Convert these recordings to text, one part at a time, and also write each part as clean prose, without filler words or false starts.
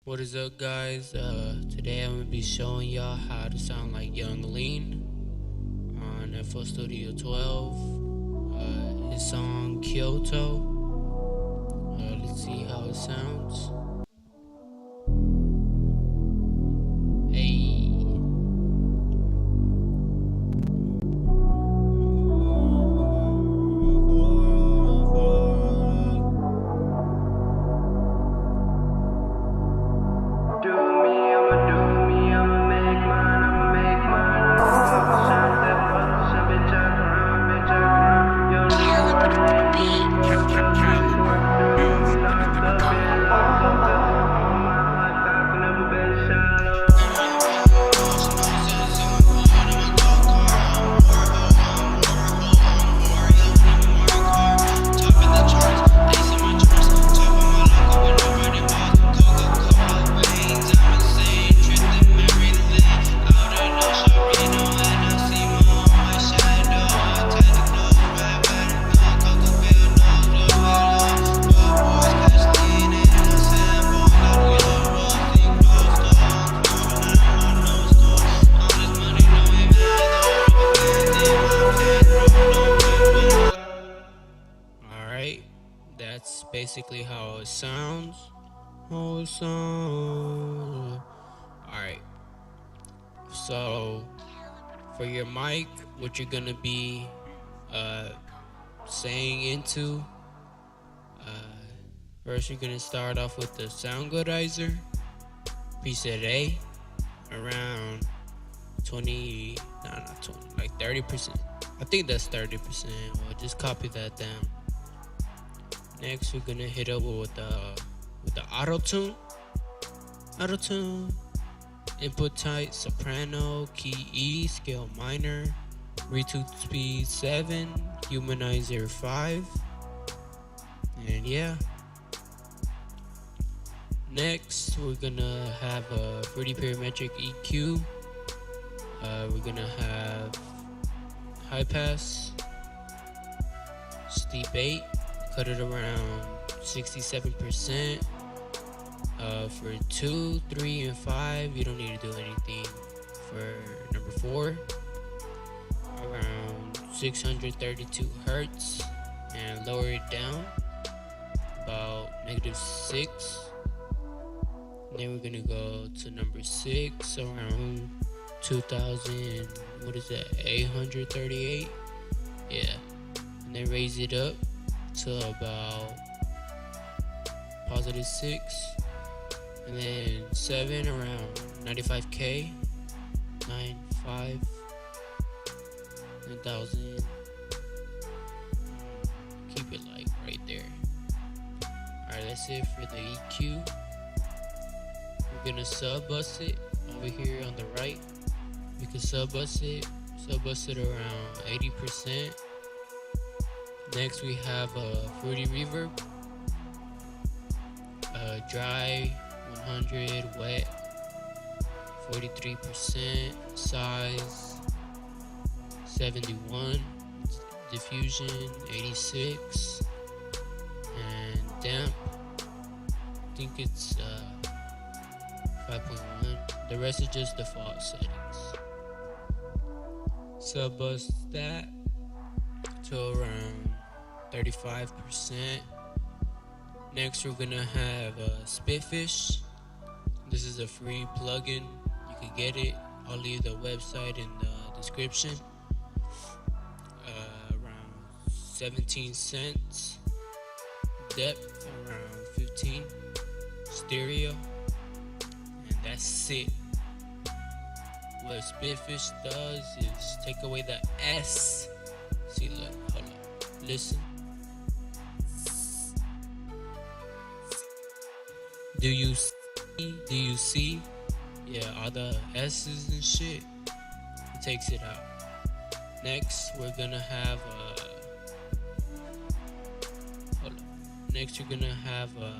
What is up, guys? Today I'm gonna be showing y'all how to sound like Young Lean on FL Studio 12. His song Kyoto. Let's see how it sounds. Hey. Alright, that's basically how it sounds. Alright, so for your mic, what you're gonna be saying into, first you're gonna start off with the Soundgoodizer, preset A, around 20, not 20, like 30%. I think that's 30%. Well, just copy that down. Next, we're gonna hit up with the auto tune. Input type soprano, key E, scale minor, retune speed 7, humanizer 5, and yeah. Next, we're gonna have a pretty parametric EQ. We're gonna have high pass, steep 8, cut it around 67%. For 2, 3, and 5, you don't need to do anything. For number 4, around 632 hertz, and lower it down about -6. Then we're gonna go to number 6, around 2000. What is that? 838. Yeah, and then raise it up to about +6. And then 7 around 95K, 95, 1000. Keep it like right there. Alright, that's it for the EQ. We're gonna sub bus it over here on the right. We can sub bus it around 80%. Next, we have a Fruity Reverb, dry 100, wet 43%, size 71, diffusion 86, and damp, I think it's 5.1. The rest is just default settings. Sub bus that to around 35%. Next, we're gonna have Spitfish. This is a free plugin. You can get it. I'll leave the website in the description. Around 17 cents. Depth around 15. Stereo. And that's it. What Spitfish does is take away the S. See, look, hold up. Listen. Do you see? Yeah, all the S's and shit. It takes it out. Next, we're gonna have a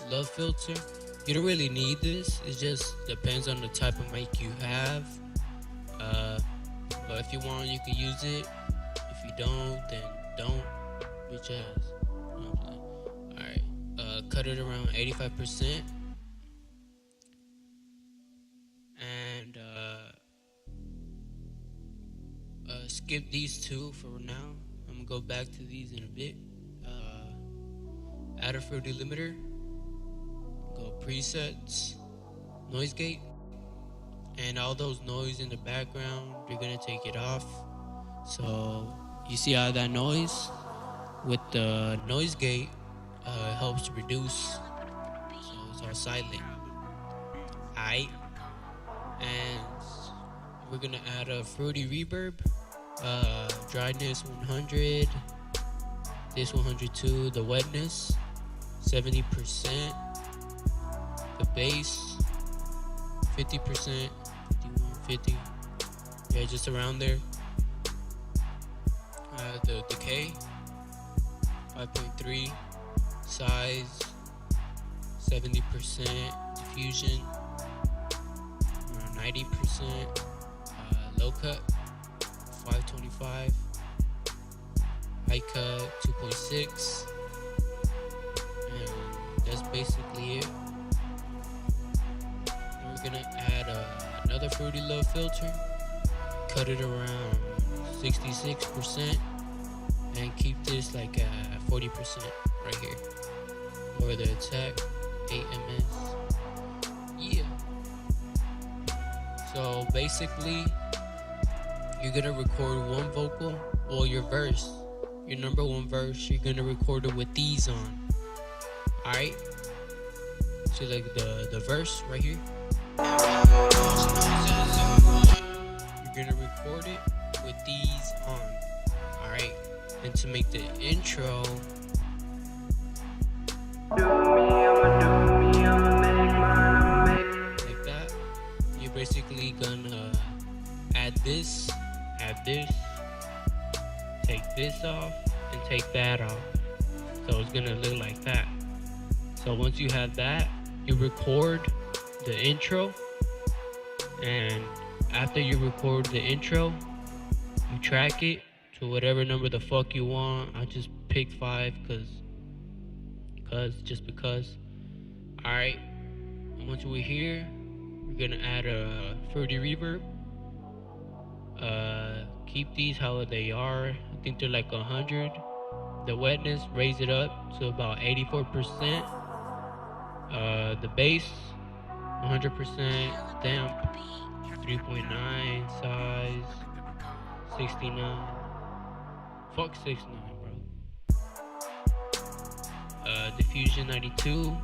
love filter. You don't really need this. It just depends on the type of mic you have. But if you want, you can use it. If you don't, then don't. Bitch ass. Alright. Cut it around 85%. skip these two for now. I'm gonna go back to these in a bit. Add a fruity limiter. Go presets, noise gate, and all those noise in the background, you're gonna take it off. So you see all that noise? With the noise gate, it helps reduce, so it's all silent. Alright, and we're gonna add a fruity reverb, dryness 100, this 102, the wetness 70%, the bass 50%, 51, 50, yeah, just around there. The decay 5.3, size 70%, diffusion around 90%, low cut 525, high cut 2.6, and that's basically it. Then we're gonna add another Fruity Love filter, cut it around 66%, and keep this like at 40% right here. Or the attack 8 ms. Yeah. So basically, you're gonna record one vocal, well, your verse, your number one verse, you're gonna record it with these on. Alright? So like the verse right here. You're gonna record it with these on. Alright? And to make the intro, like that, you're basically gonna add this, take this off, and take that off. So it's gonna look like that. So once you have that, you record the intro, and after you record the intro, you track it to whatever number the fuck you want. I just picked 5 just because. Alright, once we're here, we're gonna add a fruity reverb. Keep these how they are. I think they're like 100. The wetness, raise it up to about 84%. The bass 100% damp, 3.9, size 69. Fuck 69, bro. Diffusion 92,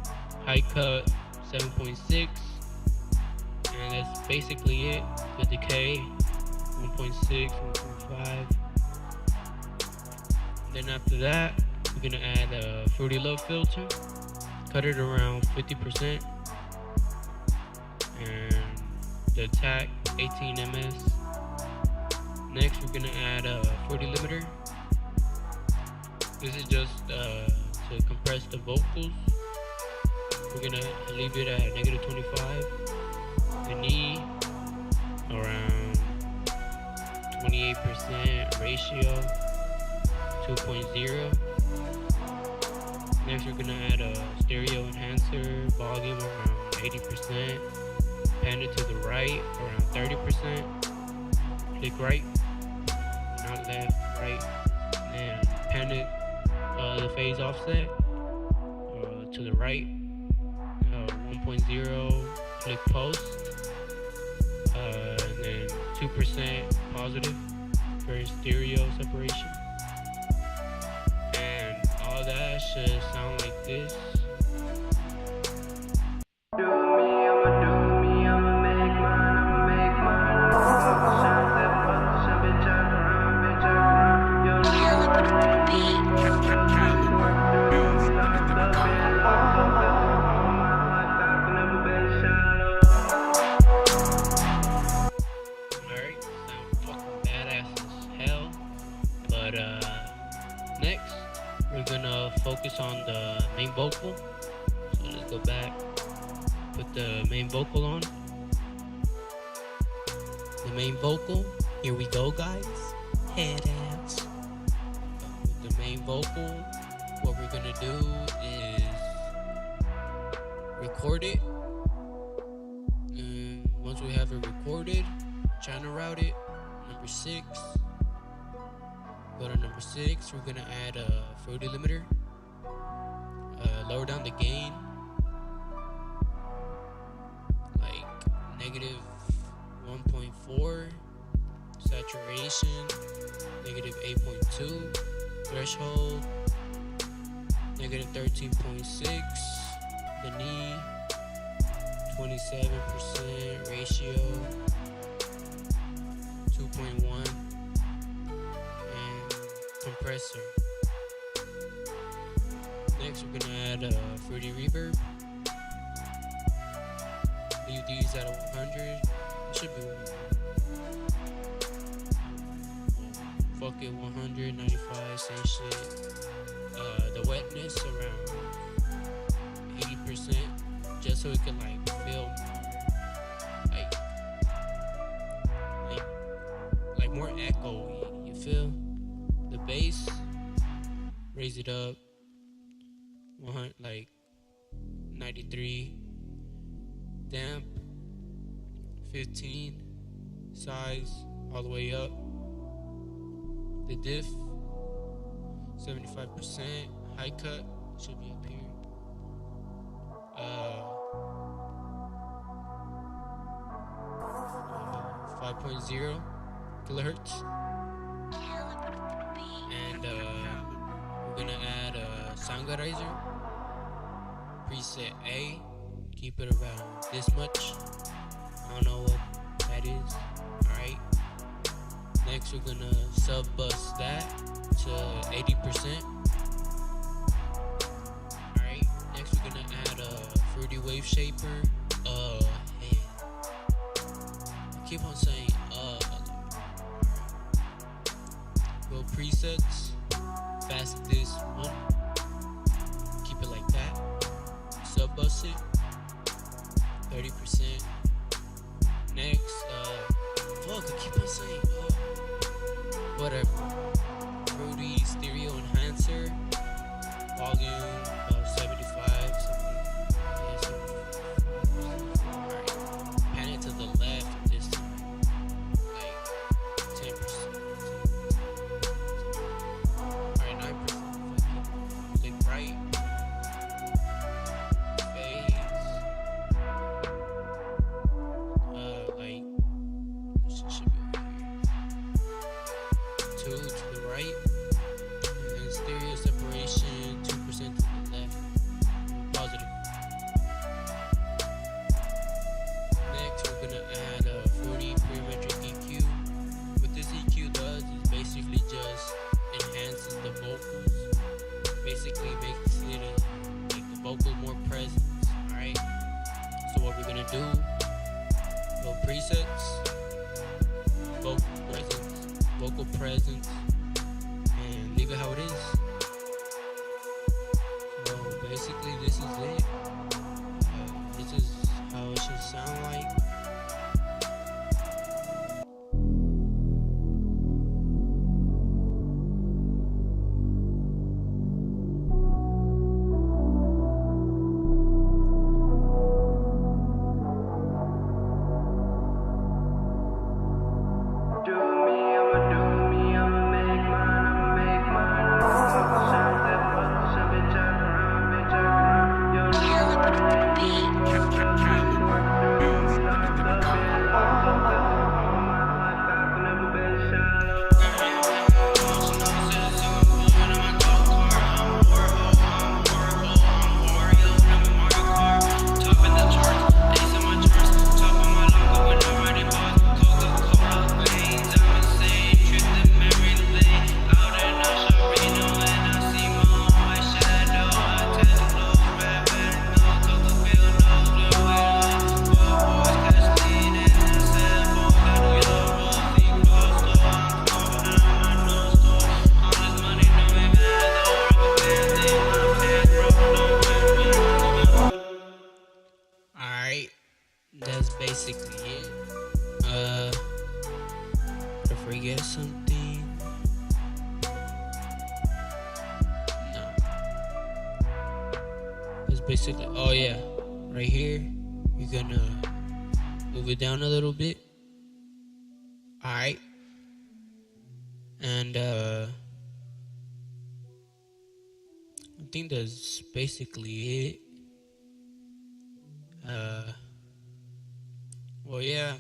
high cut 7.6, and that's basically it. The decay 1.6, 1.5. Then after that, we're gonna add a Fruity Love filter, cut it around 50%, and the attack 18 ms. Next, we're gonna add a Fruity limiter. This is just to compress the vocals. We're gonna leave it at -25. The knee around 28% ratio, 2.0. Next, we're gonna add a stereo enhancer, volume around 80%, pan it to the right around 30%, click right, not left, right, and pan it the phase offset to the right, 1.0, click post, and then 2% positive for stereo separation. And all that should sound like this. Next, we're gonna focus on the main vocal. So let's go back, put the main vocal on. The main vocal, here we go, guys. Head ass. With the main vocal, what we're gonna do is record it. And once we have it recorded, channel route it, number 6. Go to number 6. We're gonna add a fruity limiter. Lower down the gain, like negative 1.4. Saturation, negative 8.2. Threshold, negative 13.6. The knee, 27%. Ratio, 2.1. And compressor. Next, we're gonna add a fruity reverb. Leave these at 100. It should be 100. Fuck it, 195, same shit. The wetness around 80%, just so it can like feel like more echoey. You feel? The bass, raise it up 100, like 93. Damp 15. Size all the way up. The diff 75%. High cut should be up here. 5.0 kilohertz. And we're gonna add a Soundgardizer. Preset A. Keep it around this much. I don't know what that is. Alright. Next, we're gonna sub bus that to 80%. Alright. Next, we're gonna add a fruity wave shaper. Man. I keep on saying Go presets. Fast this one. Keep it like that. Sub bus it. 30%. Next, fuck, I keep on saying, whatever. Fruity stereo enhancer. Volume, 75, something. Yeah, 75. Alright. Pan it to the left this time. Like, 10%. Alright, 9%. Click right. Do go presets, vocal presence, and leave it how it is. So basically, this is it. This is how it should sound like. That's basically it. Did I forget something? No. That's basically, oh yeah, right here, you're gonna move it down a little bit. Alright. And think that's basically it. Well, yeah,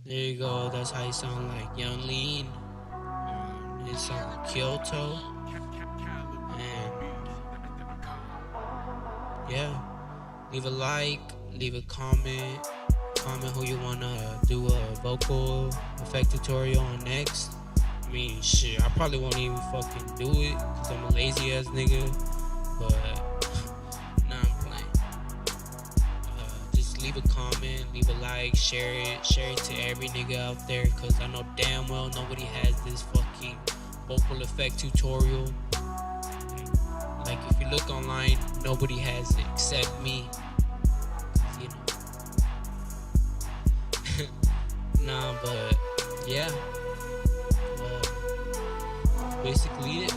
there you go. That's how you sound like Young Lean. It sounds like Kyoto. And yeah, leave a like, leave a comment who you wanna do a vocal effect tutorial on next. I mean, shit, I probably won't even fucking do it because I'm a lazy ass nigga. But nah, I'm playing. Just leave a comment, leave a like, share it to every nigga out there because I know damn well nobody has this fucking vocal effect tutorial. Like, if you look online, nobody has it except me. You know. Nah, but yeah. Basically it.